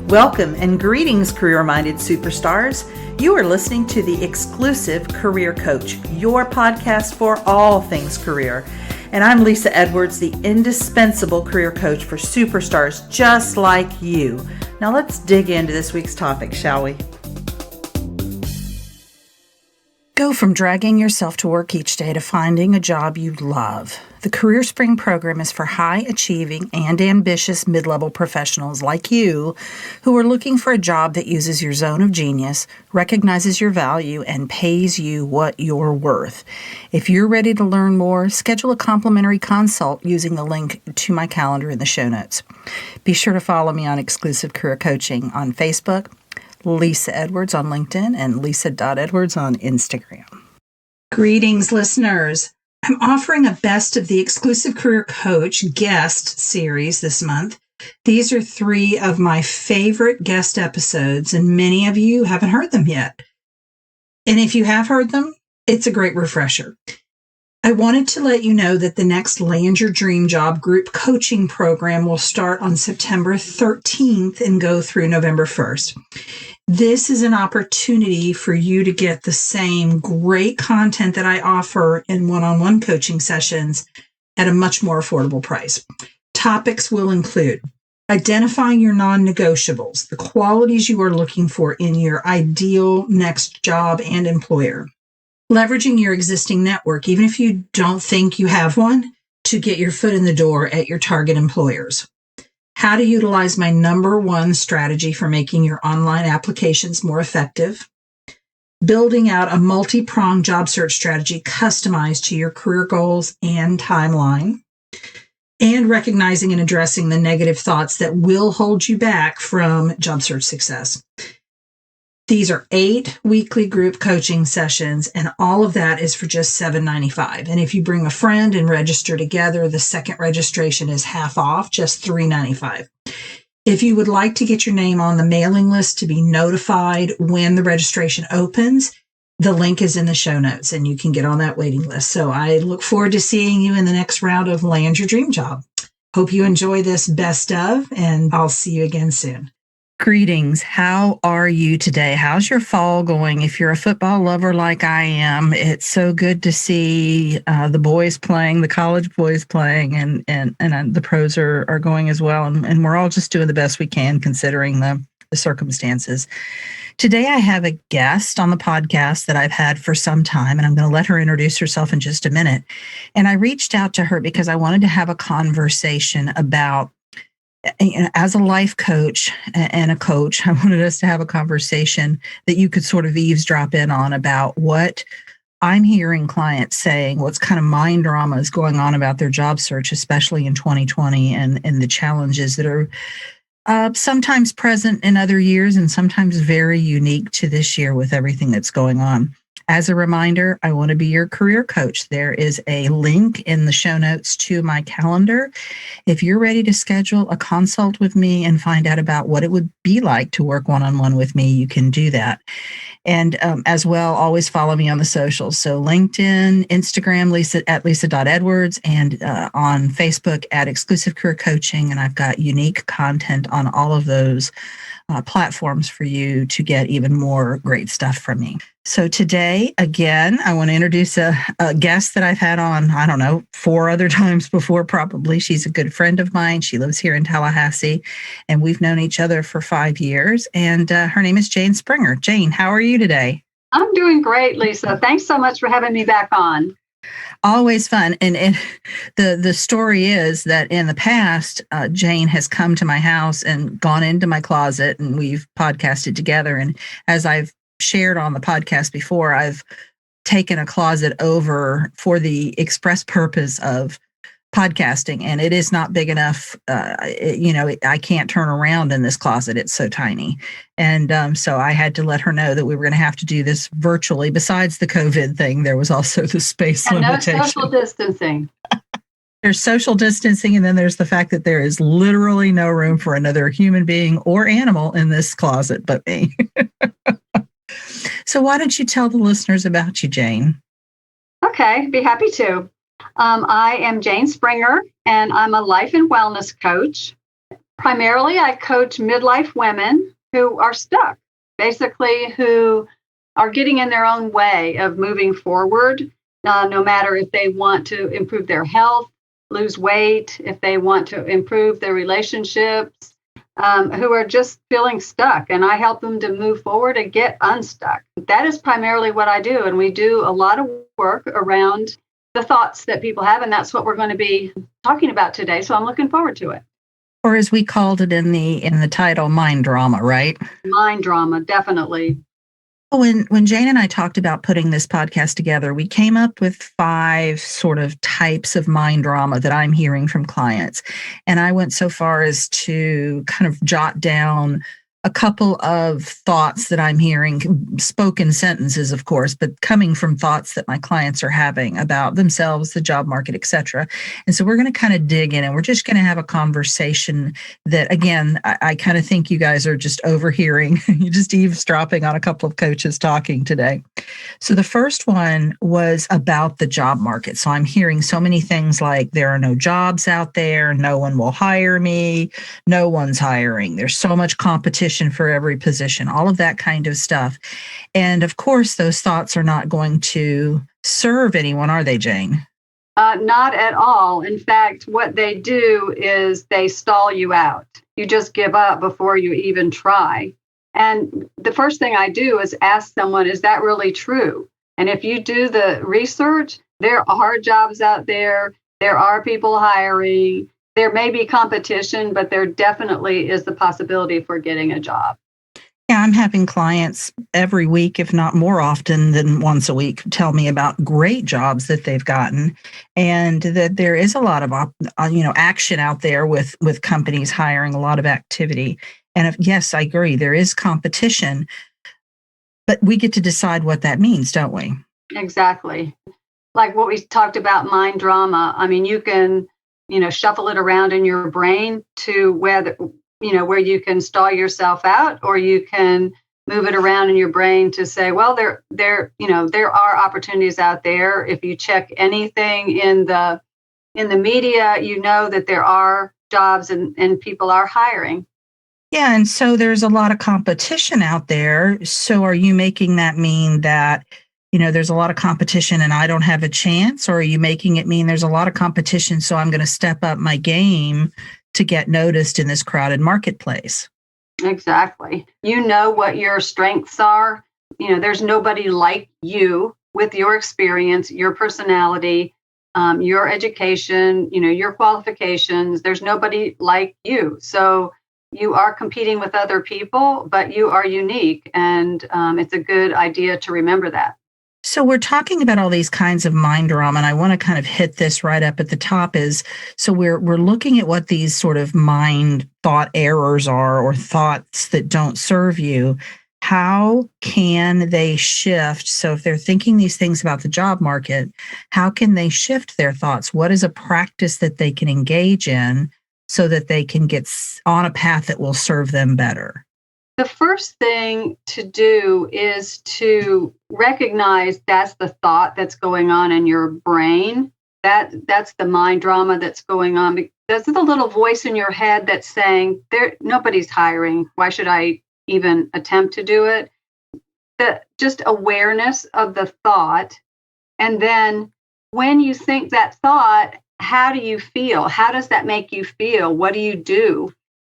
Welcome and greetings, career-minded superstars. You are listening to the exclusive Career Coach, your podcast for all things career. And I'm Lisa Edwards, the indispensable career coach for superstars just like you. Now let's dig into this week's topic, shall we? Go from dragging yourself to work each day to finding a job you love. The Career Spring program is for high-achieving and ambitious mid-level professionals like you who are looking for a job that uses your zone of genius, recognizes your value, and pays you what you're worth. If you're ready to learn more, schedule a complimentary consult using the link to my calendar in the show notes. Be sure to follow me on Exclusive Career Coaching on Facebook, Lisa Edwards on LinkedIn, and lisa.edwards on Instagram. Greetings, listeners. I'm offering a Best of the Exclusive Career Coach guest series this month. These are 3 of my favorite guest episodes, and many of you haven't heard them yet. And if you have heard them, it's a great refresher. I wanted to let you know that the next Land Your Dream Job group coaching program will start on September 13th and go through November 1st. This is an opportunity for you to get the same great content that I offer in one-on-one coaching sessions at a much more affordable price. Topics will include identifying your non-negotiables, the qualities you are looking for in your ideal next job and employer, leveraging your existing network, even if you don't think you have one, to get your foot in the door at your target employers. How to utilize my number 1 strategy for making your online applications more effective. Building out a multi-pronged job search strategy customized to your career goals and timeline. And recognizing and addressing the negative thoughts that will hold you back from job search success. These are 8 weekly group coaching sessions, and all of that is for just $7.95. And if you bring a friend and register together, the second registration is half off, just $3.95. If you would like to get your name on the mailing list to be notified when the registration opens, the link is in the show notes, and you can get on that waiting list. So I look forward to seeing you in the next round of Land Your Dream Job. Hope you enjoy this best of, and I'll see you again soon. Greetings. How are you today? How's your fall going? If you're a football lover like I am, it's so good to see the boys playing, the college boys playing, and the pros are going as well. And we're all just doing the best we can considering the circumstances. Today, I have a guest on the podcast that I've had for some time, and I'm going to let her introduce herself in just a minute. And I reached out to her because I wanted to have a conversation about, as a life coach and a coach, I wanted us to have a conversation that you could sort of eavesdrop in on about what I'm hearing clients saying, what's kind of mind drama is going on about their job search, especially in 2020, and the challenges that are sometimes present in other years and sometimes very unique to this year with everything that's going on. As a reminder, I want to be your career coach. There is a link in the show notes to my calendar. If you're ready to schedule a consult with me and find out about what it would be like to work one-on-one with me, you can do that. And as well, always follow me on the socials. So LinkedIn, Instagram, Lisa at lisa.edwards, and on Facebook at Exclusive Career Coaching. And I've got unique content on all of those platforms for you to get even more great stuff from me. So today, again, I want to introduce a guest that I've had on, 4 other times before, probably. She's a good friend of mine. She lives here in Tallahassee, and we've known each other for 5 years. And her name is Jane Springer. Jane, how are you today? I'm doing great, Lisa. Thanks so much for having me back on. Always fun. And the story is that in the past, Jane has come to my house and gone into my closet, and we've podcasted together. And as I've shared on the podcast before, I've taken a closet over for the express purpose of podcasting, and it is not big enough. I can't turn around in this closet. It's so tiny. And so I had to let her know that we were going to have to do this virtually. Besides the COVID thing, there was also the space limitation. No social distancing. There's social distancing, and then there's the fact that there is literally no room for another human being or animal in this closet but me. So why don't you tell the listeners about you, Jane? Okay, be happy to. I am Jane Springer, and I'm a life and wellness coach. Primarily, I coach midlife women who are stuck, basically, who are getting in their own way of moving forward, no matter if they want to improve their health, lose weight, if they want to improve their relationships, who are just feeling stuck. And I help them to move forward and get unstuck. That is primarily what I do. And we do a lot of work around the thoughts that people have. And that's what we're going to be talking about today. So I'm looking forward to it. Or as we called it in the title, mind drama, right? Mind drama, definitely. When Jane and I talked about putting this podcast together, we came up with 5 sort of types of mind drama that I'm hearing from clients. And I went so far as to kind of jot down a couple of thoughts that I'm hearing, spoken sentences, of course, but coming from thoughts that my clients are having about themselves, the job market, et cetera. And so we're going to kind of dig in and we're just going to have a conversation that, again, I kind of think you guys are just overhearing, you're just eavesdropping on a couple of coaches talking today. So the first one was about the job market. So I'm hearing so many things like there are no jobs out there, no one will hire me, no one's hiring, there's so much competition for every position, all of that kind of stuff. And of course, those thoughts are not going to serve anyone, are they, Jane? Not at all. In fact, what they do is they stall you out. You just give up before you even try. And the first thing I do is ask someone, is that really true? And if you do the research, there are jobs out there. There are people hiring. There may be competition, but there definitely is the possibility for getting a job. Yeah, I'm having clients every week, if not more often than once a week, tell me about great jobs that they've gotten, and that there is a lot of action out there with companies hiring, a lot of activity. And yes, I agree, there is competition, but we get to decide what that means, don't we? Exactly. Like what we talked about, mind drama. I mean, you can shuffle it around in your brain to where you can stall yourself out, or you can move it around in your brain to say, well, there are opportunities out there. If you check anything in the media, you know that there are jobs and people are hiring. Yeah, and so there's a lot of competition out there. So are you making that mean that there's a lot of competition and I don't have a chance? Or are you making it mean there's a lot of competition, so I'm going to step up my game to get noticed in this crowded marketplace? Exactly. You know what your strengths are. There's nobody like you with your experience, your personality, your education, your qualifications. There's nobody like you. So you are competing with other people, but you are unique. And it's a good idea to remember that. So we're talking about all these kinds of mind drama, and I want to kind of hit this right up at the top so we're looking at what these sort of mind thought errors are, or thoughts that don't serve you. How can they shift? So if they're thinking these things about the job market, how can they shift their thoughts? What is a practice that they can engage in so that they can get on a path that will serve them better? The first thing to do is to recognize that's the thought that's going on in your brain. That's the mind drama that's going on. That's the little voice in your head that's saying, nobody's hiring. Why should I even attempt to do it? Just awareness of the thought. And then when you think that thought, how do you feel? How does that make you feel? What do you do?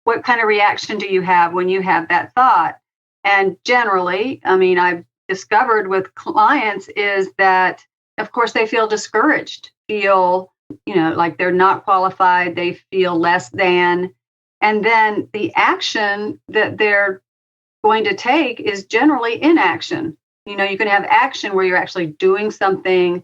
What kind of reaction do you have when you have that thought? And generally, I've discovered with clients is that, of course, they feel discouraged, feel, like they're not qualified, they feel less than. And then the action that they're going to take is generally inaction. You can have action where you're actually doing something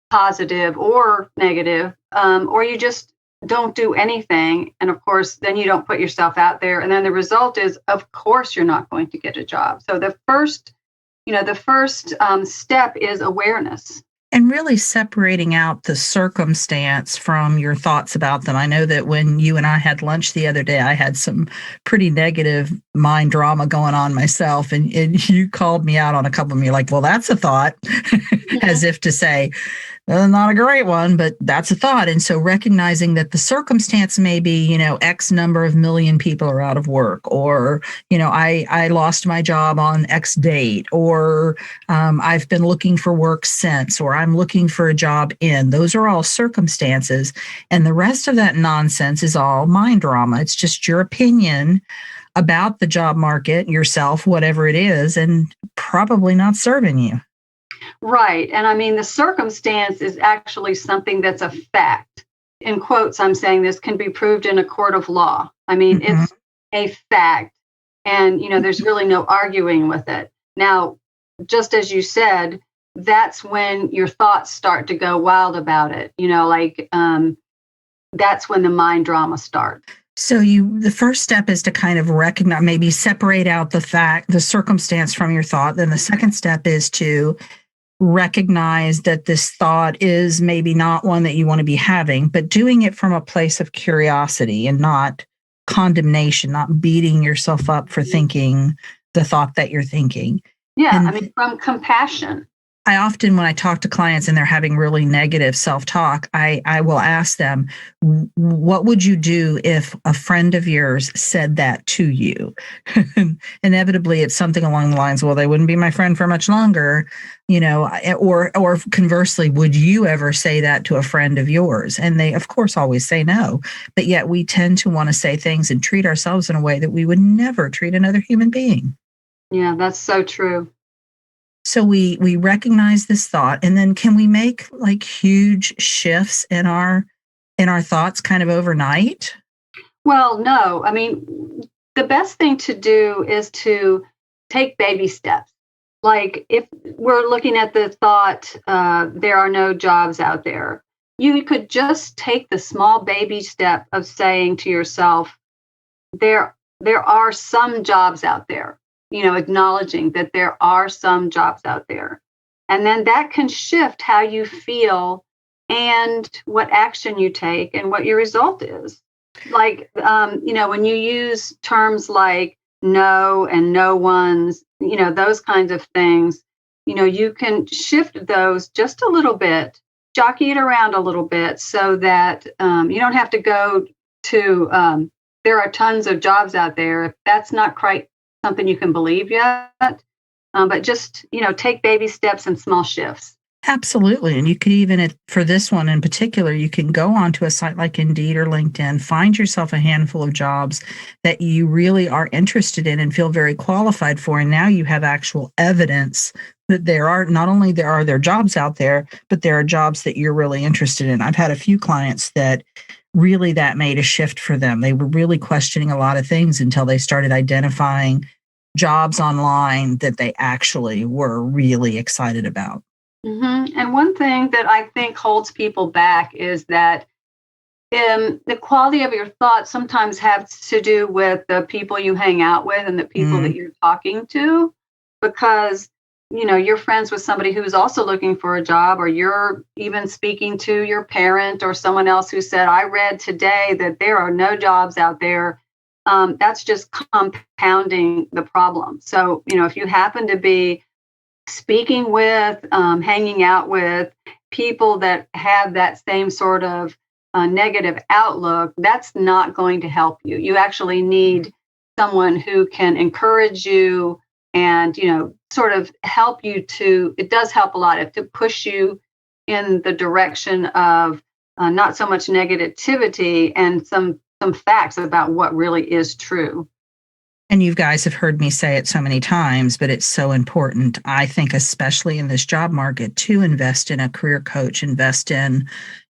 positive or negative, or you just don't do anything. And of course, then you don't put yourself out there. And then the result is, of course, you're not going to get a job. So the first step is awareness. And really separating out the circumstance from your thoughts about them. I know that when you and I had lunch the other day, I had some pretty negative mind drama going on myself. And you called me out on a couple of them. You're like, well, that's a thought, as if to say, not a great one, but that's a thought. And so recognizing that the circumstance may be, X number of million people are out of work, or, I lost my job on X date, or I've been looking for work since, or I'm looking for a job in. Those are all circumstances. And the rest of that nonsense is all mind drama. It's just your opinion about the job market, yourself, whatever it is, and probably not serving you. Right. And I mean, the circumstance is actually something that's a fact. In quotes, I'm saying this can be proved in a court of law. I mean, it's a fact. And, there's really no arguing with it. Now, just as you said, that's when your thoughts start to go wild about it. That's when the mind drama starts. So the first step is to kind of recognize, maybe separate out the circumstance from your thought. Then the second step is to recognize that this thought is maybe not one that you want to be having, but doing it from a place of curiosity and not condemnation, not beating yourself up for thinking the thought that you're thinking. Yeah, from compassion. I often, when I talk to clients and they're having really negative self-talk, I will ask them, what would you do if a friend of yours said that to you? Inevitably, it's something along the lines, well, they wouldn't be my friend for much longer, or conversely, would you ever say that to a friend of yours? And they, of course, always say no. But yet we tend to want to say things and treat ourselves in a way that we would never treat another human being. Yeah, that's so true. So we recognize this thought, and then can we make like huge shifts in our thoughts kind of overnight? Well, no. I mean, the best thing to do is to take baby steps. Like if we're looking at the thought, there are no jobs out there, you could just take the small baby step of saying to yourself, there are some jobs out there. Acknowledging that there are some jobs out there. And then that can shift how you feel and what action you take and what your result is. Like, when you use terms like no and no ones, those kinds of things, you can shift those just a little bit, jockey it around a little bit so that you don't have to go to, there are tons of jobs out there. If that's not quite something you can believe yet, but just, take baby steps and small shifts. Absolutely. And you could even, for this one in particular, you can go onto a site like Indeed or LinkedIn, find yourself a handful of jobs that you really are interested in and feel very qualified for. And now you have actual evidence that not only are there jobs out there, but there are jobs that you're really interested in. I've had a few clients that really that made a shift for them. They were really questioning a lot of things until they started identifying jobs online that they actually were really excited about. Mm-hmm. And one thing that I think holds people back is that the quality of your thoughts sometimes has to do with the people you hang out with and the people that you're talking to, because you're friends with somebody who's also looking for a job, or you're even speaking to your parent or someone else who said, I read today that there are no jobs out there. That's just compounding the problem. So, if you happen to be speaking with, hanging out with people that have that same sort of negative outlook, that's not going to help you. You actually need someone who can encourage you and, sort of help you it does help a lot to push you in the direction of not so much negativity and some facts about what really is true. And you guys have heard me say it so many times, but it's so important, I think, especially in this job market, to invest in a career coach, invest in,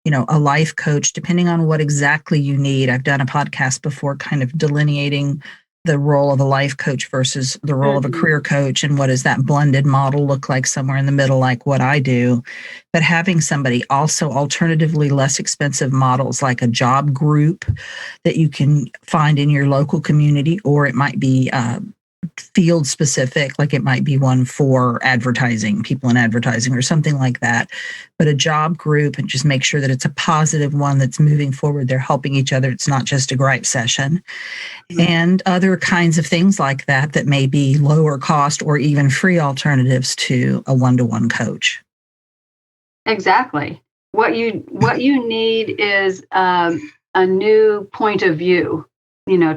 a life coach, depending on what exactly you need. I've done a podcast before kind of delineating the role of a life coach versus the role of a career coach, and what does that blended model look like somewhere in the middle, like what I do. But having somebody, also alternatively less expensive models like a job group that you can find in your local community, or it might be field specific, like it might be one for advertising, people in advertising or something like that. But a job group, and just make sure that it's a positive one that's moving forward. They're helping each other. It's not just a gripe session. And other kinds of things like that may be lower cost or even free alternatives to a one-to-one coach. Exactly. what you need is a new point of view.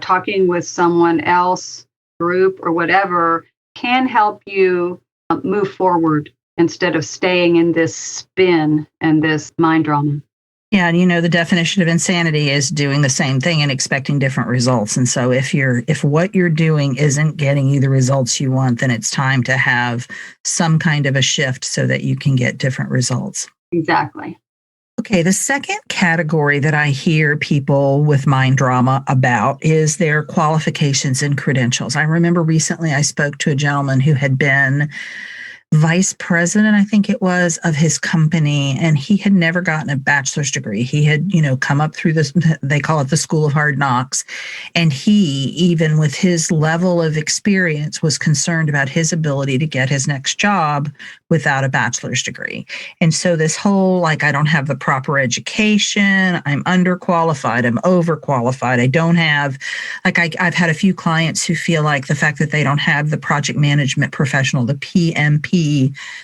Talking with someone else, group or whatever, can help you move forward instead of staying in this spin and this mind drama. Yeah, and the definition of insanity is doing the same thing and expecting different results. And so if what you're doing isn't getting you the results you want, then it's time to have some kind of a shift so that you can get different results. Exactly. Okay, the second category that I hear people with mind drama about is their qualifications and credentials. I remember recently I spoke to a gentleman who had been vice president, I think it was, of his company, and he had never gotten a bachelor's degree. He had, come up through this, they call it the School of Hard Knocks. And he, even with his level of experience, was concerned about his ability to get his next job without a bachelor's degree. And so this whole, I don't have the proper education, I'm underqualified, I'm overqualified, I don't have, I've had a few clients who feel like the fact that they don't have the project management professional, the PMP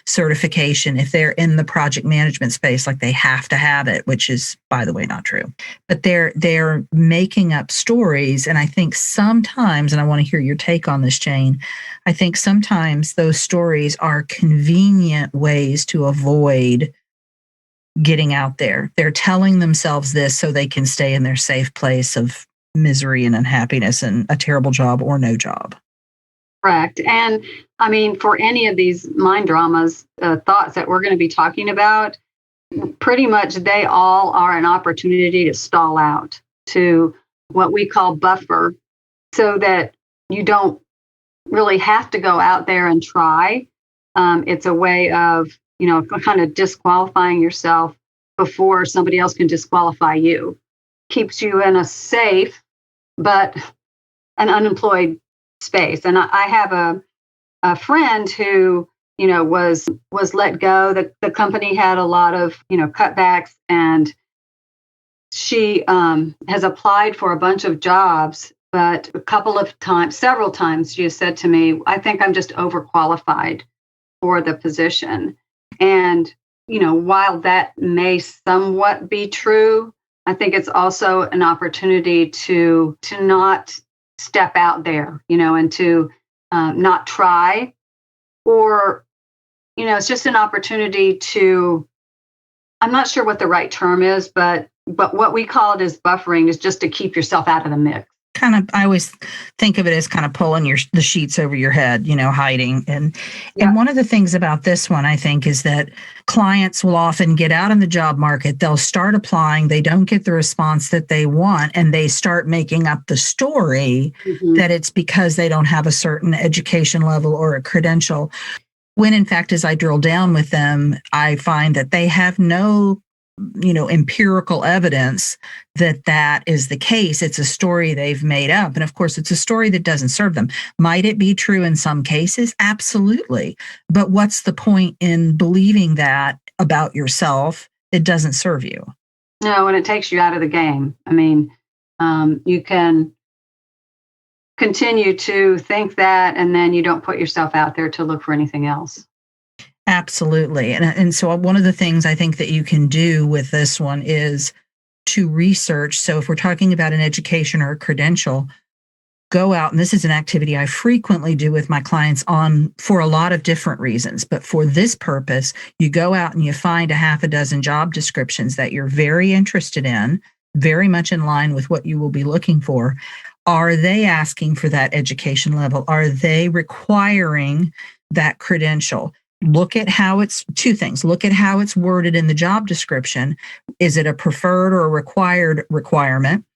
certification, if they're in the project management space, they have to have it, which is, by the way, not true. But they're making up stories. And I think sometimes, and I want to hear your take on this, Jane, I think sometimes those stories are convenient ways to avoid getting out there. They're telling themselves this so they can stay in their safe place of misery and unhappiness and a terrible job or no job. Correct. And I mean, for any of these mind dramas, thoughts that we're going to be talking about, pretty much they all are an opportunity to stall out, to what we call buffer, so that you don't really have to go out there and try. It's a way of, kind of disqualifying yourself before somebody else can disqualify you. Keeps you in a safe, but an unemployed space. And I have a friend who, was let go. The company had a lot of, cutbacks, and she has applied for a bunch of jobs, but several times she has said to me, I think I'm just overqualified for the position. And, while that may somewhat be true, I think it's also an opportunity to not step out there, and to not try, or, it's just an opportunity to, I'm not sure what the right term is, but what we call it is buffering, is just to keep yourself out of the mix. I always think of it as kind of pulling the sheets over your head, hiding. And one of the things about this one, I think, is that clients will often get out in the job market. They'll start applying. They don't get the response that they want. And they start making up the story that it's because they don't have a certain education level or a credential. When in fact, as I drill down with them, I find that they have no empirical evidence that is the case. It's a story they've made up. And of course, it's a story that doesn't serve them. Might it be true in some cases? Absolutely. But what's the point in believing that about yourself? It doesn't serve you. No, and it takes you out of the game. I mean, you can continue to think that, and then you don't put yourself out there to look for anything else. Absolutely. And so one of the things I think that you can do with this one is to research. So if we're talking about an education or a credential, go out, and this is an activity I frequently do with my clients for a lot of different reasons. But for this purpose, you go out and you find a half a dozen job descriptions that you're very interested in, very much in line with what you will be looking for. Are they asking for that education level? Are they requiring that credential? Look at how it's two things. Look at how it's worded in the job description. Is it a preferred or a required requirement?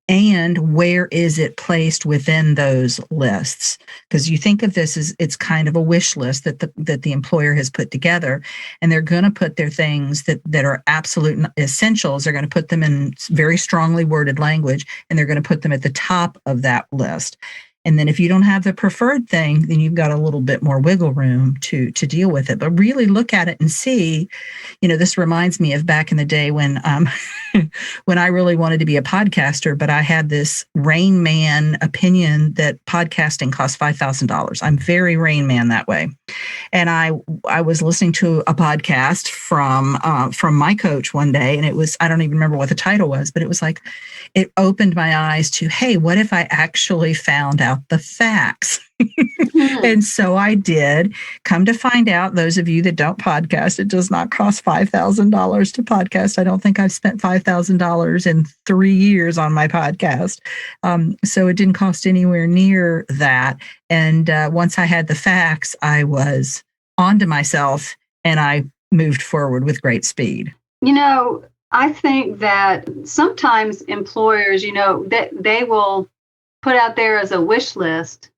And where is it placed within those lists? Because you think of this as it's kind of a wish list that the employer has put together, and they're going to put their things that are absolute essentials. They're going to put them in very strongly worded language, and they're going to put them at the top of that list. And then if you don't have the preferred thing, then you've got a little bit more wiggle room to deal with it. But really look at it and see, this reminds me of back in the day when when I really wanted to be a podcaster, but I had this Rain Man opinion that podcasting costs $5,000. I'm very Rain Man that way. And I was listening to a podcast from my coach one day, and it was, I don't even remember what the title was, but it was like, it opened my eyes to, hey, what if I actually found out the facts? And so I did. Come to find out, those of you that don't podcast, it does not cost $5,000 to podcast. I don't think I've spent $5,000 in 3 years on my podcast. So it didn't cost anywhere near that. And once I had the facts, I was onto myself and I moved forward with great speed. I think that sometimes employers, that they will put out there as a wish list.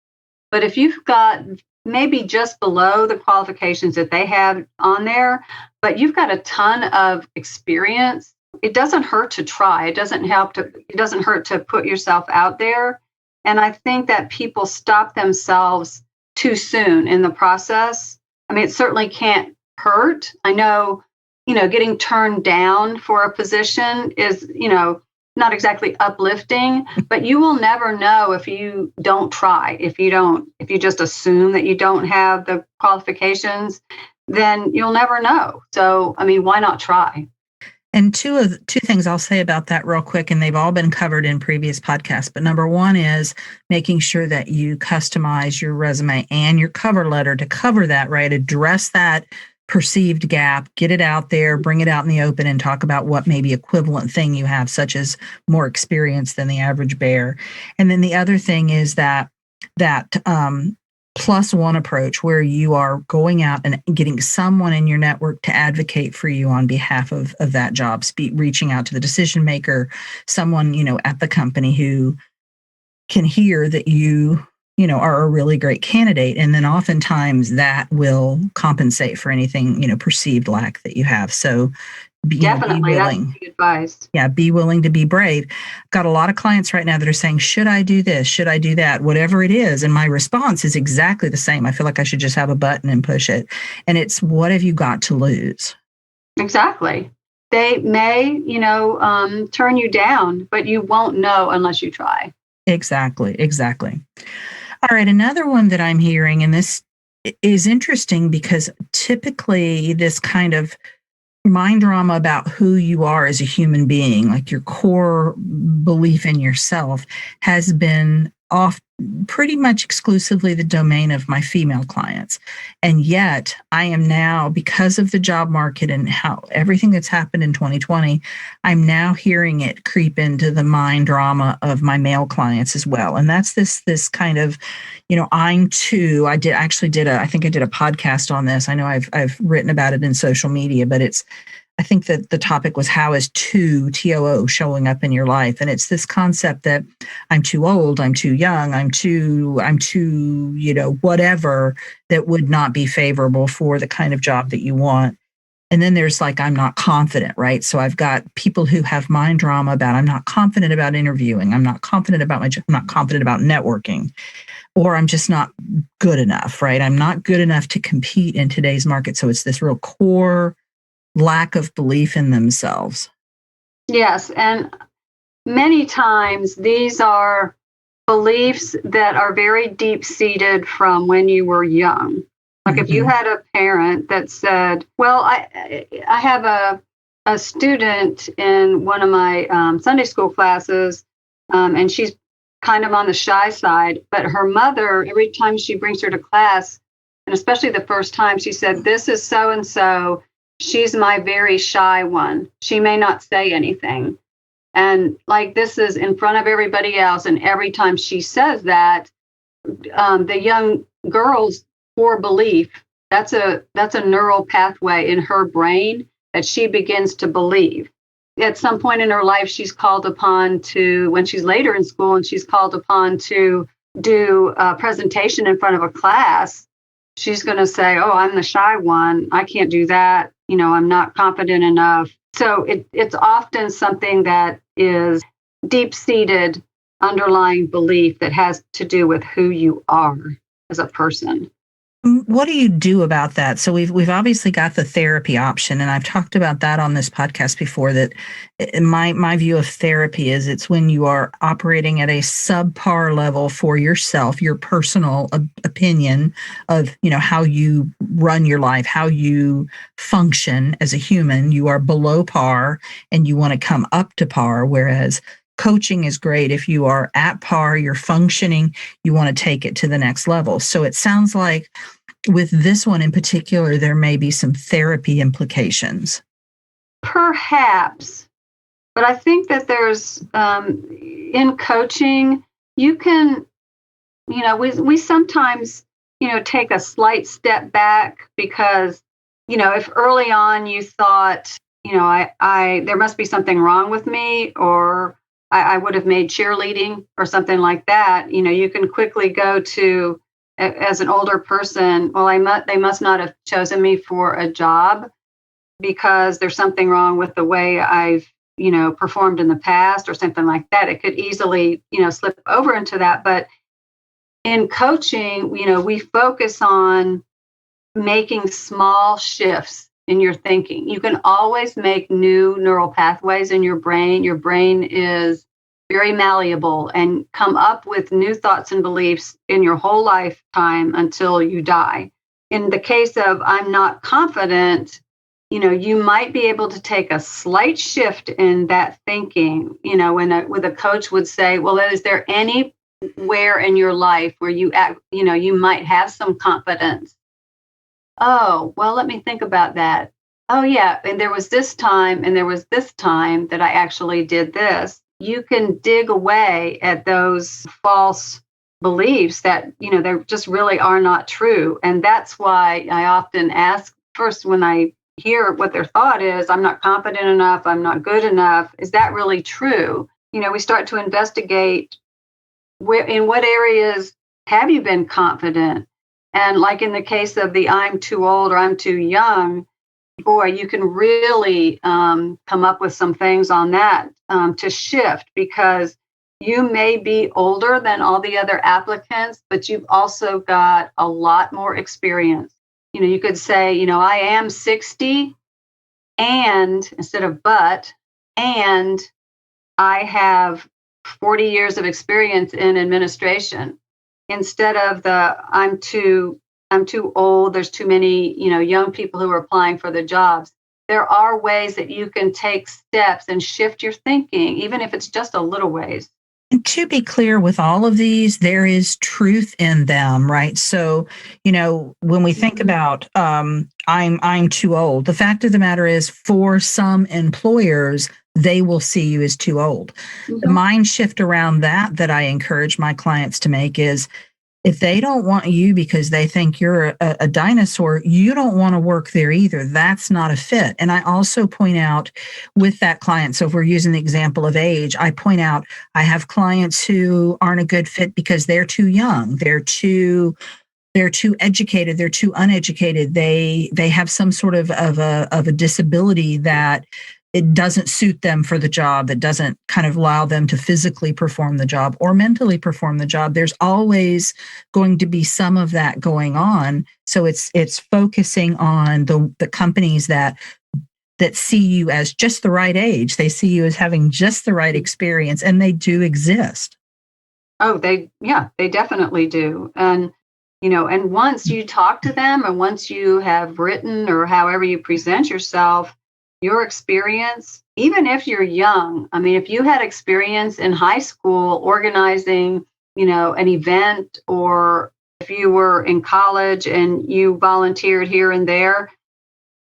But if you've got maybe just below the qualifications that they have on there, but you've got a ton of experience, it doesn't hurt to try. It doesn't hurt to put yourself out there. And I think that people stop themselves too soon in the process. I mean, it certainly can't hurt. I know, getting turned down for a position is, not exactly uplifting, but you will never know if you don't try. If you just assume that you don't have the qualifications, then you'll never know. So, I mean, why not try? And two things I'll say about that real quick, and they've all been covered in previous podcasts. But number one is making sure that you customize your resume and your cover letter to cover that, right? Address that perceived gap, get it out there, bring it out in the open, and talk about what maybe equivalent thing you have, such as more experience than the average bear. And then the other thing is that plus one approach, where you are going out and getting someone in your network to advocate for you on behalf of that job, reaching out to the decision maker, someone, at the company who can hear that you are a really great candidate. And then oftentimes that will compensate for anything, perceived lack that you have. So definitely, be willing. That's good advice. Yeah, be willing to be brave. Got a lot of clients right now that are saying, should I do this? Should I do that? Whatever it is. And my response is exactly the same. I feel like I should just have a button and push it. And it's, what have you got to lose? Exactly. They may, turn you down, but you won't know unless you try. Exactly. All right, another one that I'm hearing, and this is interesting because typically this kind of mind drama about who you are as a human being, like your core belief in yourself, has been off pretty much exclusively the domain of my female clients. And yet I am now, because of the job market and how everything that's happened in 2020, I'm now hearing it creep into the mind drama of my male clients as well. And that's this kind of, I'm too, I think I did a podcast on this. I know I've written about it in social media, but I think that the topic was, how is TOO showing up in your life? And it's this concept that I'm too old, I'm too young, I'm too, whatever, that would not be favorable for the kind of job that you want. And then there's like, I'm not confident, right? So I've got people who have mind drama about, I'm not confident about interviewing, I'm not confident about I'm not confident about networking, or I'm just not good enough, right? I'm not good enough to compete in today's market. So it's this real core lack of belief in themselves. Yes. And many times these are beliefs that are very deep seated from when you were young. Like if you had a parent that said, well, I have a student in one of my Sunday school classes, and she's kind of on the shy side, but her mother, every time she brings her to class, and especially the first time, she said, this is so-and-so. She's my very shy one. She may not say anything. And like, this is in front of everybody else. And every time she says that, the young girl's core belief, that's a neural pathway in her brain that she begins to believe. At some point in her life, she's called upon to, when she's later in school and she's called upon to do a presentation in front of a class, she's going to say, oh, I'm the shy one. I can't do that. I'm not confident enough. So it's often something that is deep-seated underlying belief that has to do with who you are as a person. What do you do about that? So we've obviously got the therapy option, and I've talked about that on this podcast before. That my view of therapy is it's when you are operating at a subpar level for yourself, your personal opinion of how you run your life, how you function as a human. You are below par, and you want to come up to par. Whereas coaching is great if you are at par, you're functioning, you want to take it to the next level. So it sounds like with this one in particular, there may be some therapy implications. Perhaps, but I think that there's in coaching, you can, we sometimes, take a slight step back because, if early on you thought, I there must be something wrong with me, or I would have made cheerleading or something like that, you can quickly go to, as an older person, well, they must not have chosen me for a job because there's something wrong with the way I've, performed in the past or something like that. It could easily, slip over into that. But in coaching, we focus on making small shifts in your thinking. You can always make new neural pathways in your brain. Your brain is very malleable and come up with new thoughts and beliefs in your whole lifetime until you die. In the case of I'm not confident, you might be able to take a slight shift in that thinking, when with a coach would say, well, is there anywhere in your life where you might have some confidence? Oh, well, let me think about that. Oh, yeah. And there was this time and there was this time that I actually did this. You can dig away at those false beliefs that, they just really are not true. And that's why I often ask first when I hear what their thought is, I'm not confident enough, I'm not good enough. Is that really true? We start to investigate in what areas have you been confident? And like in the case of the I'm too old or I'm too young, boy, you can really come up with some things on that to shift, because you may be older than all the other applicants, but you've also got a lot more experience. You could say, I am 60 and instead of and I have 40 years of experience in administration, instead of the I'm too old, there's too many, young people who are applying for the jobs. There are ways that you can take steps and shift your thinking, even if it's just a little ways. And to be clear, with all of these, there is truth in them, right? So, when we think about I'm too old, the fact of the matter is, for some employers, they will see you as too old. Mm-hmm. The mind shift around that I encourage my clients to make is, if they don't want you because they think you're a dinosaur, you don't want to work there either. That's not a fit. And I also point out with that client, so if we're using the example of age, I point out I have clients who aren't a good fit because they're too young, they're too educated, they're too uneducated, they have some sort of a disability that it doesn't suit them for the job, that doesn't kind of allow them to physically perform the job or mentally perform the job. There's always going to be some of that going on. So it's focusing on the companies that see you as just the right age. They see you as having just the right experience, and they do exist. Oh, they definitely do. And, and once you talk to them and once you have written or however you present yourself, your experience, even if you're young, if you had experience in high school organizing, an event, or if you were in college and you volunteered here and there,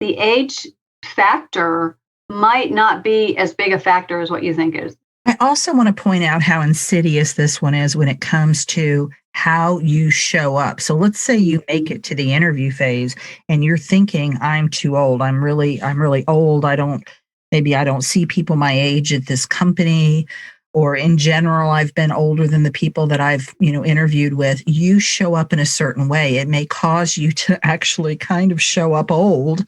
the age factor might not be as big a factor as what you think it is. I also want to point out how insidious this one is when it comes to how you show up. So let's say you make it to the interview phase and you're thinking, I'm too old. I'm really old. I don't see people my age at this company. or in general, I've been older than the people that I've, interviewed with, you show up in a certain way. It may cause you to actually kind of show up old.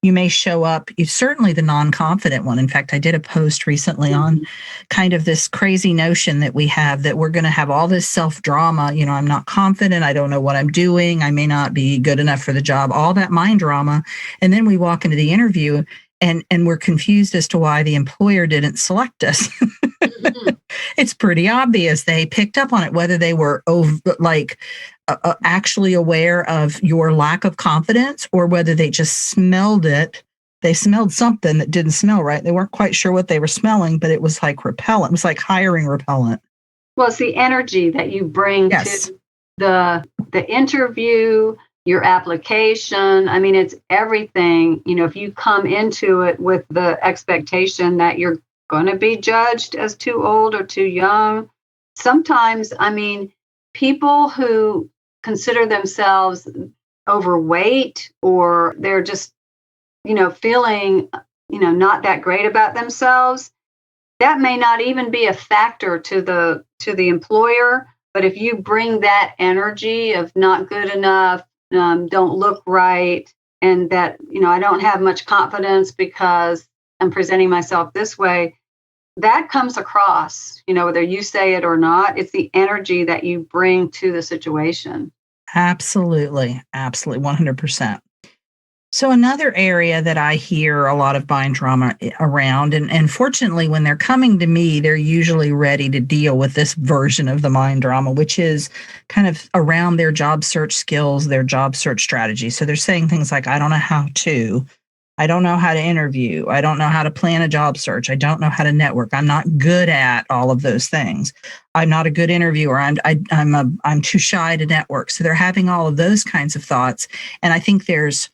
You may show up, certainly the non-confident one. In fact, I did a post recently on kind of this crazy notion that we have that we're going to have all this self-drama. I'm not confident. I don't know what I'm doing. I may not be good enough for the job, all that mind drama. And then we walk into the interview and we're confused as to why the employer didn't select us. It's pretty obvious they picked up on it, whether they were actually aware of your lack of confidence or whether they just smelled it. They smelled something that didn't smell right. They weren't quite sure what they were smelling, but it was like repellent. It was like hiring repellent. Well, it's the energy that you bring to the interview, your application. I mean, it's everything. If you come into it with the expectation that you're going to be judged as too old or too young, sometimes, people who consider themselves overweight or they're just, feeling, not that great about themselves, that may not even be a factor to the employer. But if you bring that energy of not good enough, don't look right, and that, I don't have much confidence because I'm presenting myself this way, that comes across, whether you say it or not. It's the energy that you bring to the situation. Absolutely. Absolutely. 100%. So another area that I hear a lot of mind drama around, and fortunately, when they're coming to me, they're usually ready to deal with this version of the mind drama, which is kind of around their job search skills, their job search strategy. So they're saying things like, I don't know how to interview. I don't know how to plan a job search. I don't know how to network. I'm not good at all of those things. I'm not a good interviewer. I'm too shy to network. So they're having all of those kinds of thoughts. And I think there's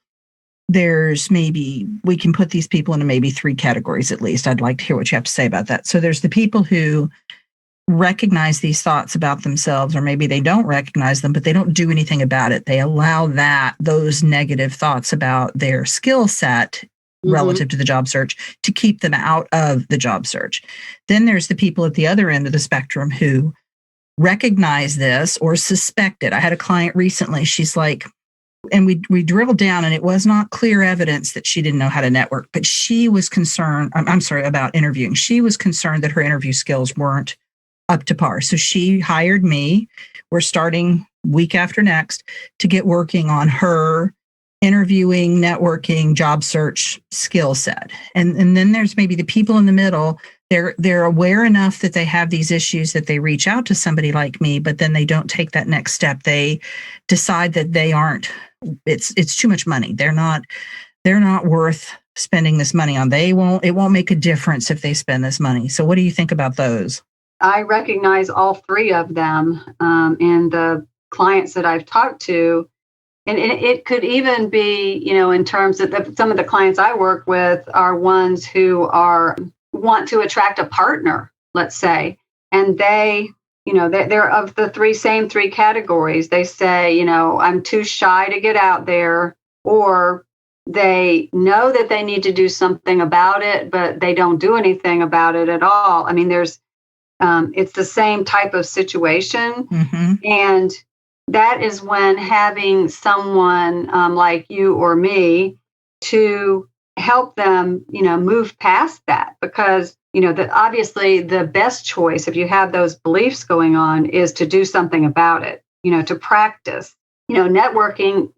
maybe, we can put these people into maybe three categories at least. I'd like to hear what you have to say about that. So there's the people who recognize these thoughts about themselves, or maybe they don't recognize them, but they don't do anything about it. They allow those negative thoughts about their skill set relative to the job search to keep them out of the job search. Then there's the people at the other end of the spectrum who recognize this or suspect it. I had a client recently, she's like, and we drilled down, and it was not clear evidence that she didn't know how to network, but she was concerned, about interviewing. She was concerned that her interview skills weren't up to par. So she hired me. We're starting week after next to get working on her interviewing, networking, job search skill set. And then there's maybe the people in the middle. They're aware enough that they have these issues that they reach out to somebody like me, but then they don't take that next step. They decide that it's too much money. They're not worth spending this money on. It won't make a difference if they spend this money. So what do you think about those? I recognize all three of them in the clients that I've talked to. And it could even be, in terms of some of the clients I work with are ones who want to attract a partner, let's say, and they're of the same three categories. They say, I'm too shy to get out there, or they know that they need to do something about it, but they don't do anything about it at all. I mean, it's the same type of situation. Mm-hmm. And that is when having someone like you or me to help them, move past that, because, obviously the best choice, if you have those beliefs going on, is to do something about it, to practice. Networking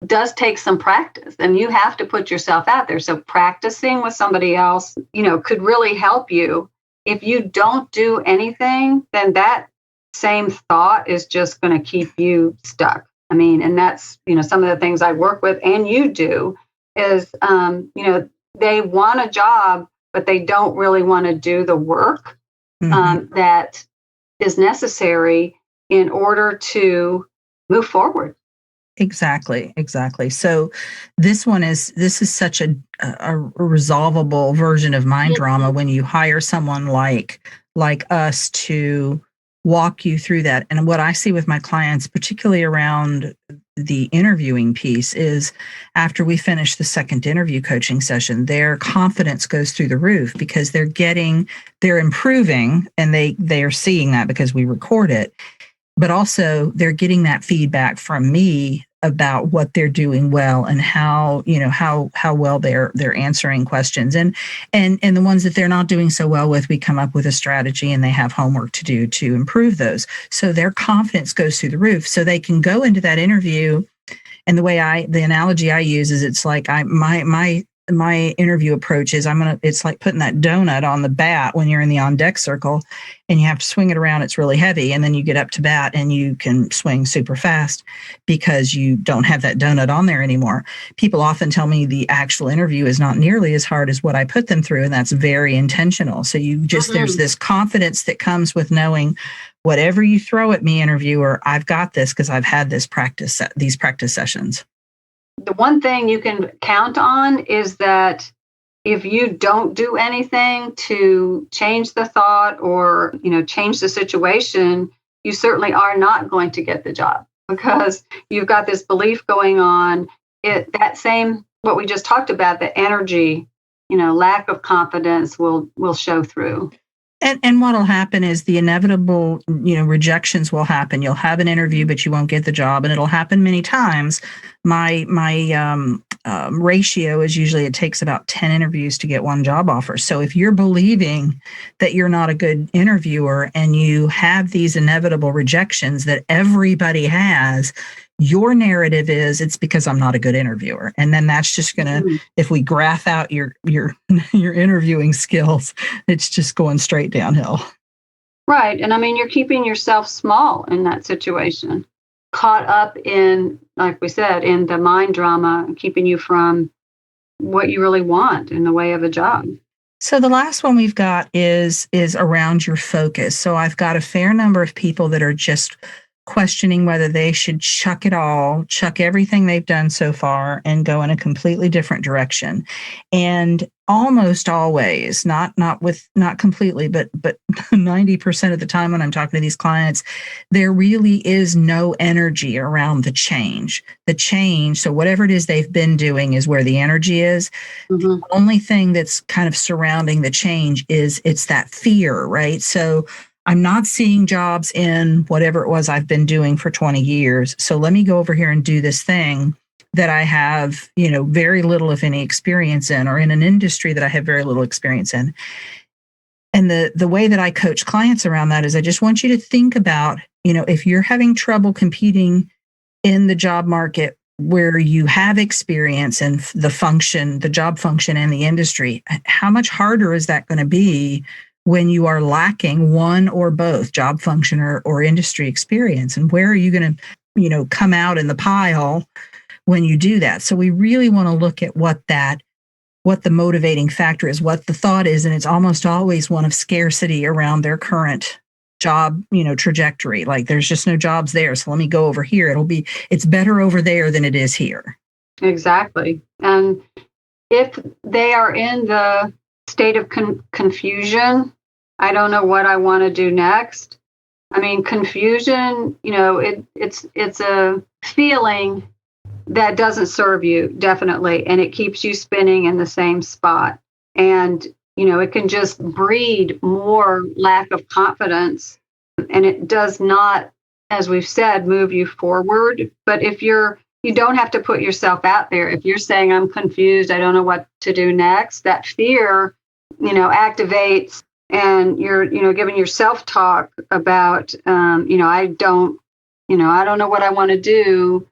does take some practice, and you have to put yourself out there. So practicing with somebody else, could really help you. If you don't do anything, then that same thought is just going to keep you stuck. I mean, and that's, some of the things I work with and you do is, they want a job, but they don't really want to do the work that is necessary in order to move forward. Exactly. So this is such a resolvable version of mind drama when you hire someone like us to walk you through that. And what I see with my clients, particularly around the interviewing piece is after we finish the second interview coaching session, their confidence goes through the roof because they're improving, and they are seeing that because we record it, but also they're getting that feedback from me about what they're doing well and how well they're answering questions, and the ones that they're not doing so well with, we come up with a strategy and they have homework to do to improve those. So their confidence goes through the roof, so they can go into that interview. And the analogy I use is it's like my interview approach is it's like putting that donut on the bat when you're in the on deck circle and you have to swing it around. It's really heavy. And then you get up to bat and you can swing super fast because you don't have that donut on there anymore. People often tell me the actual interview is not nearly as hard as what I put them through. And that's very intentional. So there's this confidence that comes with knowing whatever you throw at me, interviewer, I've got this because I've had these practice sessions. The one thing you can count on is that if you don't do anything to change the thought or, change the situation, you certainly are not going to get the job because you've got this belief going on. What we just talked about, the energy, lack of confidence will show through. And what'll happen is the inevitable, rejections will happen. You'll have an interview, but you won't get the job, and it'll happen many times. My ratio is usually it takes about 10 interviews to get one job offer. So if you're believing that you're not a good interviewer and you have these inevitable rejections that everybody has, your narrative is it's because I'm not a good interviewer. And then that's just going to, if we graph out your interviewing skills, it's just going straight downhill. Right. And you're keeping yourself small in that situation, caught up in, like we said, in the mind drama, keeping you from what you really want in the way of a job. So the last one we've got is around your focus. So I've got a fair number of people that are just questioning whether they should chuck everything they've done so far and go in a completely different direction. And almost always, not completely, but 90% of the time when I'm talking to these clients, there really is no energy around the change. So whatever it is they've been doing is where the energy is. Mm-hmm. The only thing that's kind of surrounding the change is it's that fear, right? So I'm not seeing jobs in whatever it was I've been doing for 20 years. So let me go over here and do this thing that I have, very little, if any, experience in, or in an industry that I have very little experience in. And the way that I coach clients around that is I just want you to think about, if you're having trouble competing in the job market where you have experience in the job function and the industry, how much harder is that going to be when you are lacking one or both job function or industry experience? And where are you going to, come out in the pile when you do that? So we really want to look at what the motivating factor is, what the thought is. And it's almost always one of scarcity around their current job, trajectory. Like there's just no jobs there. So let me go over here. It's better over there than it is here. Exactly. And if they are in the state of confusion, I don't know what I want to do next. Confusion, it's a feeling that doesn't serve you, definitely, and it keeps you spinning in the same spot. And, it can just breed more lack of confidence, and it does not, as we've said, move you forward. But if you don't have to put yourself out there. If you're saying, I'm confused, I don't know what to do next, that fear, activates, and you're, giving your self-talk about, I don't know what I want to do.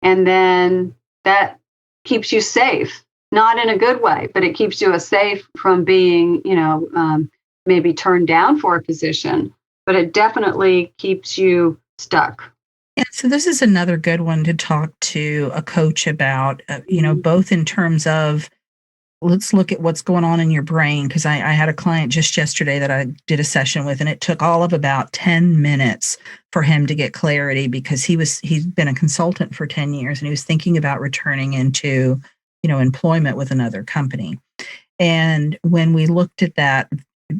And then that keeps you safe, not in a good way, but it keeps you safe from being, maybe turned down for a position, but it definitely keeps you stuck. Yeah, so this is another good one to talk to a coach about, both in terms of, let's look at what's going on in your brain. Because I had a client just yesterday that I did a session with, and it took all of about 10 minutes for him to get clarity because he's been a consultant for 10 years and he was thinking about returning into, employment with another company. And when we looked at that,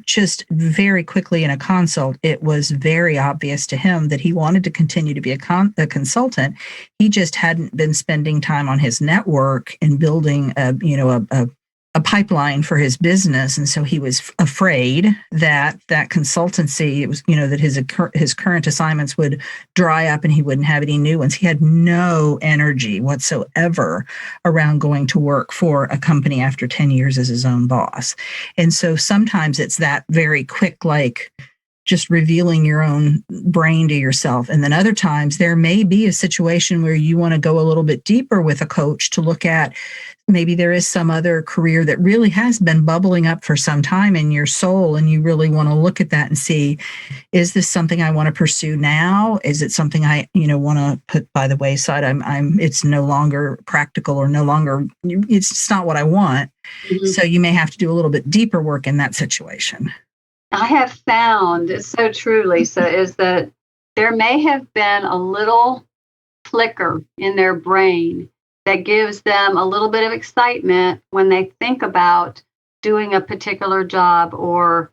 just very quickly in a consult, it was very obvious to him that he wanted to continue to be a consultant. He just hadn't been spending time on his network and building a pipeline for his business. And so he was afraid that consultancy, it was, that his current assignments would dry up and he wouldn't have any new ones. He had no energy whatsoever around going to work for a company after 10 years as his own boss. And so sometimes it's that very quick, like just revealing your own brain to yourself. And then other times there may be a situation where you want to go a little bit deeper with a coach to look at maybe there is some other career that really has been bubbling up for some time in your soul. And you really want to look at that and see, is this something I want to pursue now? Is it something I, want to put by the wayside? It's no longer practical or no longer, it's not what I want. Mm-hmm. So you may have to do a little bit deeper work in that situation. I have found, it's so true, Lisa, is that there may have been a little flicker in their brain that gives them a little bit of excitement when they think about doing a particular job or,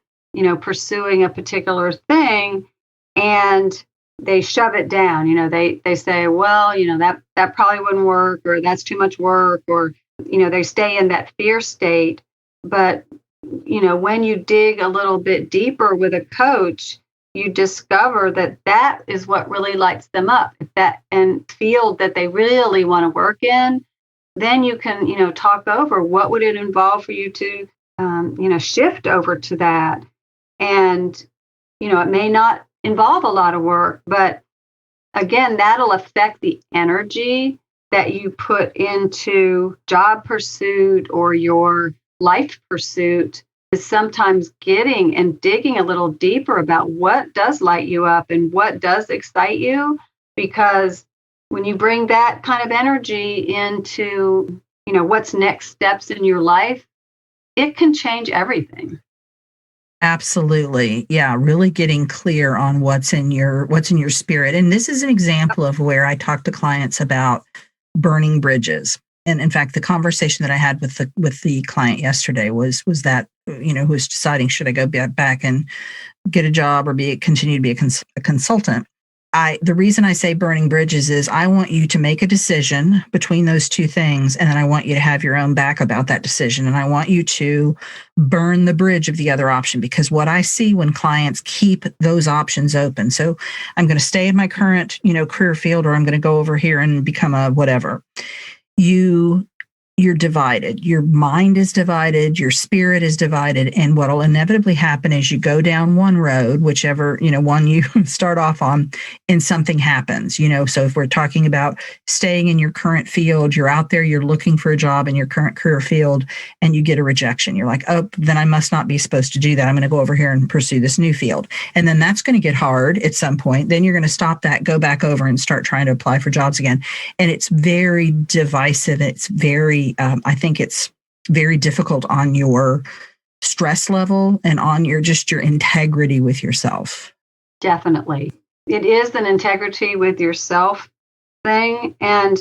pursuing a particular thing, and they shove it down. They say, well, that probably wouldn't work, or that's too much work, or, they stay in that fear state. But when you dig a little bit deeper with a coach, you discover that is what really lights them up. If that and field that they really want to work in, then you can, talk over what would it involve for you to, shift over to that. And, it may not involve a lot of work, but again, that'll affect the energy that you put into job pursuit or your life pursuit. Is sometimes getting and digging a little deeper about what does light you up and what does excite you. Because when you bring that kind of energy into, what's next steps in your life, it can change everything. Absolutely. Yeah, really getting clear on what's in your spirit. And this is an example of where I talk to clients about burning bridges. And in fact, the conversation that I had with the client yesterday was that, who was deciding, should I go back and get a job or continue to be a consultant? The reason I say burning bridges is I want you to make a decision between those two things, and then I want you to have your own back about that decision. And I want you to burn the bridge of the other option, because what I see when clients keep those options open. So I'm going to stay in my current, career field, or I'm going to go over here and become a whatever. You're divided. Your mind is divided. Your spirit is divided. And what will inevitably happen is you go down one road, whichever, one you start off on, and something happens, So if we're talking about staying in your current field, you're out there, you're looking for a job in your current career field, and you get a rejection. You're like, oh, then I must not be supposed to do that. I'm going to go over here and pursue this new field. And then that's going to get hard at some point. Then you're going to stop that, go back over and start trying to apply for jobs again. And it's very divisive. It's very, I think it's very difficult on your stress level and on your integrity with yourself. Definitely. It is an integrity with yourself thing. And,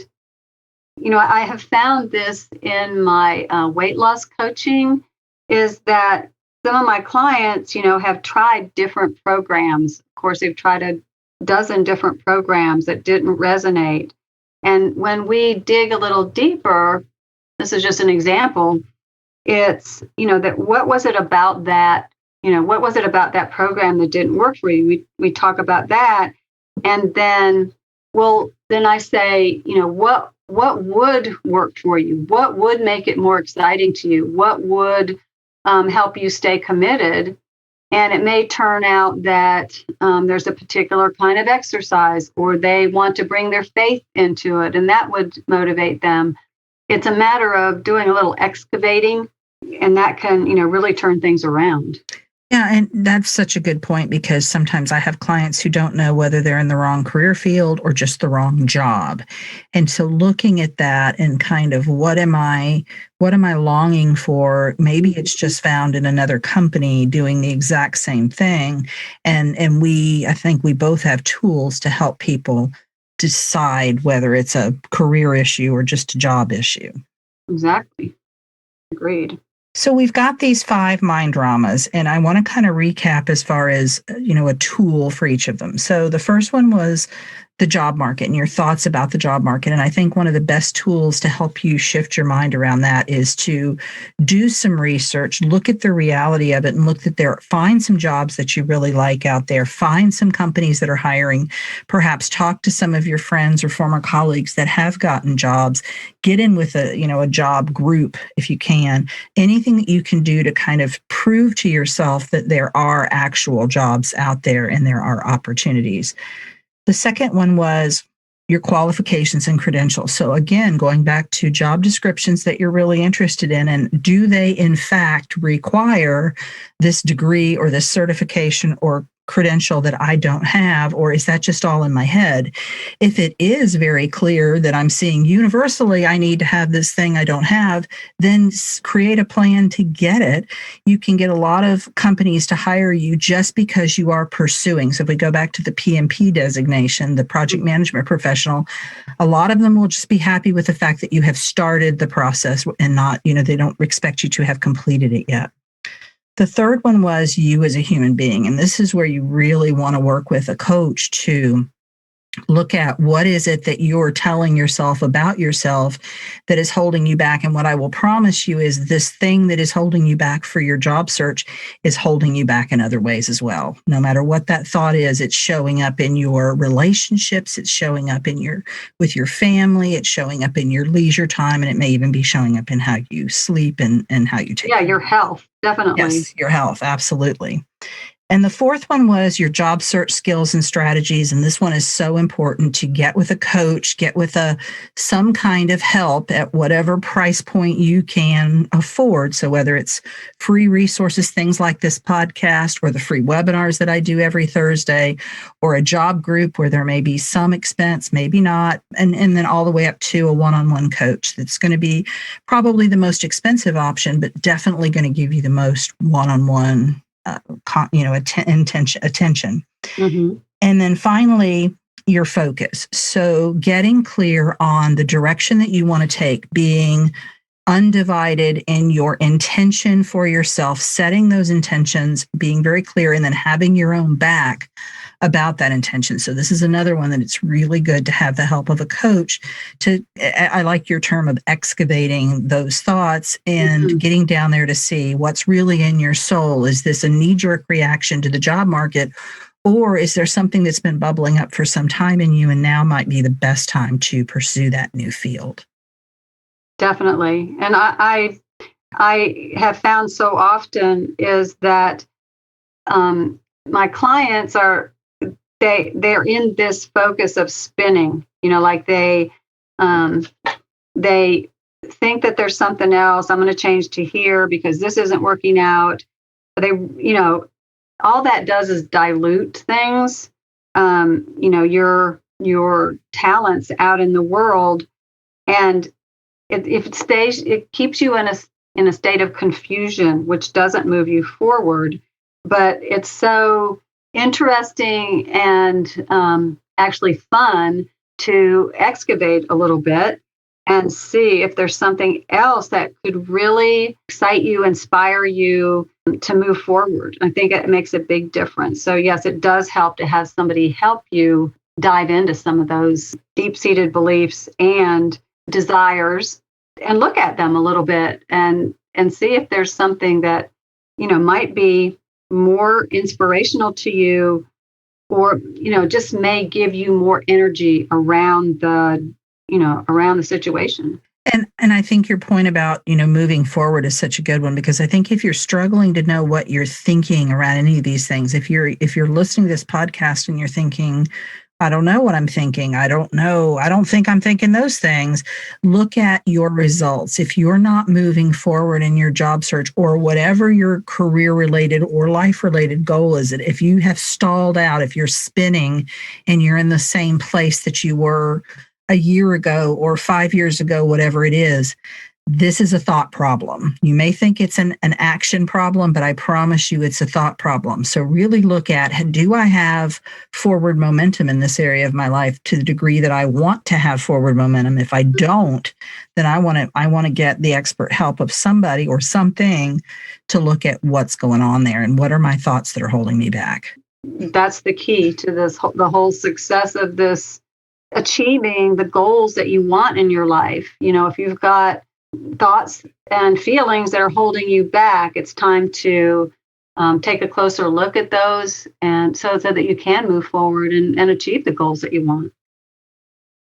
I have found this in my weight loss coaching, is that some of my clients, have tried different programs. Of course, they've tried a dozen different programs that didn't resonate. And when we dig a little deeper, this is just an example, it's, that what was it about that, what was it about that program that didn't work for you? We talk about that. And then, then I say, what would work for you? What would make it more exciting to you? What would help you stay committed? And it may turn out that there's a particular kind of exercise, or they want to bring their faith into it, and that would motivate them. It's a matter of doing a little excavating, and that can, really turn things around. Yeah, and that's such a good point, because sometimes I have clients who don't know whether they're in the wrong career field or just the wrong job. And so looking at that and kind of what am I longing for? Maybe it's just found in another company doing the exact same thing. And I think we both have tools to help people decide whether it's a career issue or just a job issue. Exactly. Agreed. So we've got these 5 mind dramas, and I want to kind of recap as far as, a tool for each of them. So the first one was the job market and your thoughts about the job market. And I think one of the best tools to help you shift your mind around that is to do some research, look at the reality of it, and find some jobs that you really like out there, find some companies that are hiring, perhaps talk to some of your friends or former colleagues that have gotten jobs, get in with a job group if you can, anything that you can do to kind of prove to yourself that there are actual jobs out there and there are opportunities. The second one was your qualifications and credentials. So again, going back to job descriptions that you're really interested in, and do they in fact require this degree or this certification or credential that I don't have, or is that just all in my head? If it is very clear that I'm seeing universally I need to have this thing I don't have, then create a plan to get it. You can get a lot of companies to hire you just because you are pursuing. So if we go back to the PMP designation, the project management professional, a lot of them will just be happy with the fact that you have started the process and not, they don't expect you to have completed it yet. The third one was you as a human being. And this is where you really want to work with a coach to look at what is it that you're telling yourself about yourself that is holding you back. And what I will promise you is this thing that is holding you back for your job search is holding you back in other ways as well. No matter what that thought is, it's showing up in your relationships, it's showing up with your family, it's showing up in your leisure time, and it may even be showing up in how you sleep and how you take. Yeah, your health, definitely. Yes, your health, absolutely. And the fourth one was your job search skills and strategies. And this one is so important to get with a coach, get with some kind of help at whatever price point you can afford. So whether it's free resources, things like this podcast, or the free webinars that I do every Thursday, or a job group where there may be some expense, maybe not, and then all the way up to a one-on-one coach that's going to be probably the most expensive option, but definitely going to give you the most one-on-one attention. Mm-hmm. And then finally, your focus. So getting clear on the direction that you want to take, being undivided in your intention for yourself, setting those intentions, being very clear, and then having your own back about that intention. So this is another one that it's really good to have the help of a coach I like your term of excavating those thoughts and getting down there to see what's really in your soul. Is this a knee-jerk reaction to the job market, or is there something that's been bubbling up for some time in you and now might be the best time to pursue that new field? Definitely. And I have found so often is that my clients they're in this focus of spinning, like they think that there's something else. I'm going to change to here because this isn't working out. All that does is dilute things. Your talents out in the world, and it keeps you in a state of confusion, which doesn't move you forward. But it's so interesting and actually fun to excavate a little bit and see if there's something else that could really excite you, inspire you to move forward. I think it makes a big difference. So yes, it does help to have somebody help you dive into some of those deep-seated beliefs and desires and look at them a little bit and see if there's something that, might be more inspirational to you, or, just may give you more energy around the situation. And I think your point about, moving forward is such a good one, because I think if you're struggling to know what you're thinking around any of these things, if you're listening to this podcast and you're thinking, I don't know what I'm thinking, I don't know, I don't think I'm thinking those things, look at your results. If you're not moving forward in your job search or whatever your career-related or life-related goal is, if you have stalled out, if you're spinning and you're in the same place that you were a year ago or 5 years ago, whatever it is, this is a thought problem. You may think it's an action problem, but I promise you it's a thought problem. So really look at, do I have forward momentum in this area of my life to the degree that I want to have forward momentum? If I don't, then I want to get the expert help of somebody or something to look at what's going on there and what are my thoughts that are holding me back. That's the key to the whole success of this, achieving the goals that you want in your life. If you've got thoughts and feelings that are holding you back, it's time to take a closer look at those, and so that you can move forward and achieve the goals that you want.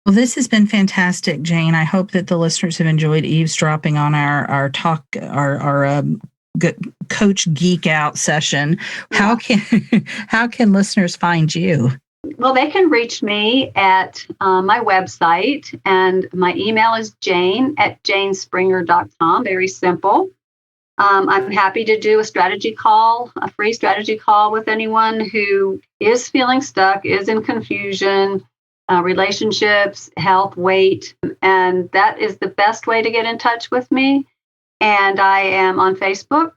Well, this has been fantastic, Jane. I hope that the listeners have enjoyed eavesdropping on our talk, our Coach Geek Out session. Yeah. How can listeners find you? Well, they can reach me at my website, and my email is jane@janespringer.com. Very simple. I'm happy to do a free strategy call with anyone who is feeling stuck, is in confusion, relationships, health, weight, and that is the best way to get in touch with me. And I am on Facebook,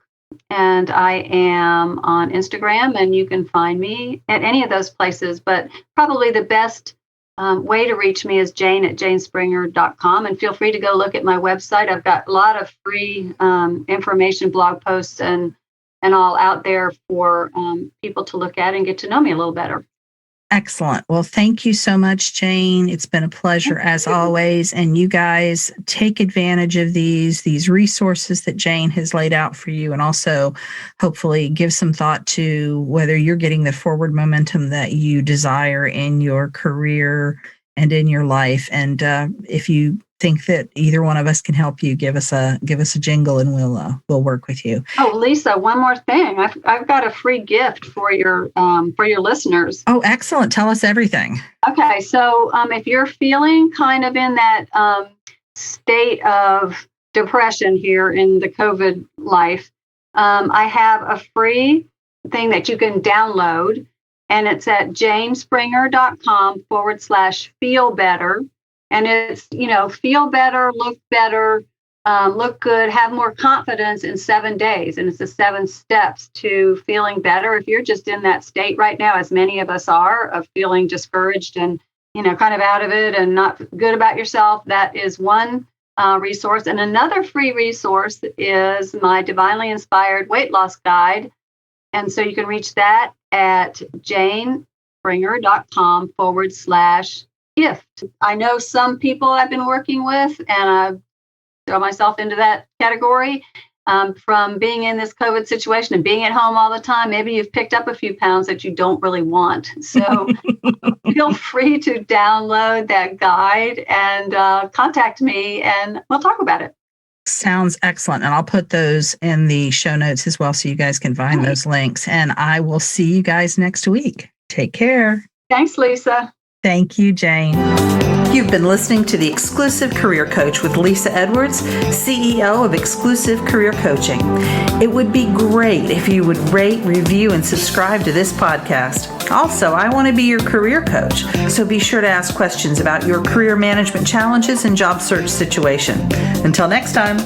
and I am on Instagram, and you can find me at any of those places. But probably the best way to reach me is jane@janespringer.com. And feel free to go look at my website. I've got a lot of free information, blog posts, and all out there for people to look at and get to know me a little better. Excellent. Well, thank you so much, Jane. It's been a pleasure as always. And you guys take advantage of these resources that Jane has laid out for you, and also hopefully give some thought to whether you're getting the forward momentum that you desire in your career and in your life. And if you think that either one of us can help you, give us a jingle, and we'll work with you. Oh, Lisa, one more thing. I've got a free gift for your listeners. Oh, excellent. Tell us everything. Okay. So if you're feeling kind of in that state of depression here in the COVID life, I have a free thing that you can download, and it's at janespringer.com/feel better. And it's, feel better, look good, have more confidence in 7 days. And it's the 7 steps to feeling better. If you're just in that state right now, as many of us are, of feeling discouraged and, kind of out of it and not good about yourself, that is one resource. And another free resource is my Divinely Inspired Weight Loss Guide. And so you can reach that at janespringer.com/gift. I know some people I've been working with, and I throw myself into that category, from being in this COVID situation and being at home all the time. Maybe you've picked up a few pounds that you don't really want. So feel free to download that guide and contact me, and we'll talk about it. Sounds excellent. And I'll put those in the show notes as well, so you guys can find those links. And I will see you guys next week. Take care. Thanks, Lisa. Thank you, Jane. You've been listening to The Exclusive Career Coach with Lisa Edwards, CEO of Exclusive Career Coaching. It would be great if you would rate, review, and subscribe to this podcast. Also, I want to be your career coach, so be sure to ask questions about your career management challenges and job search situation. Until next time.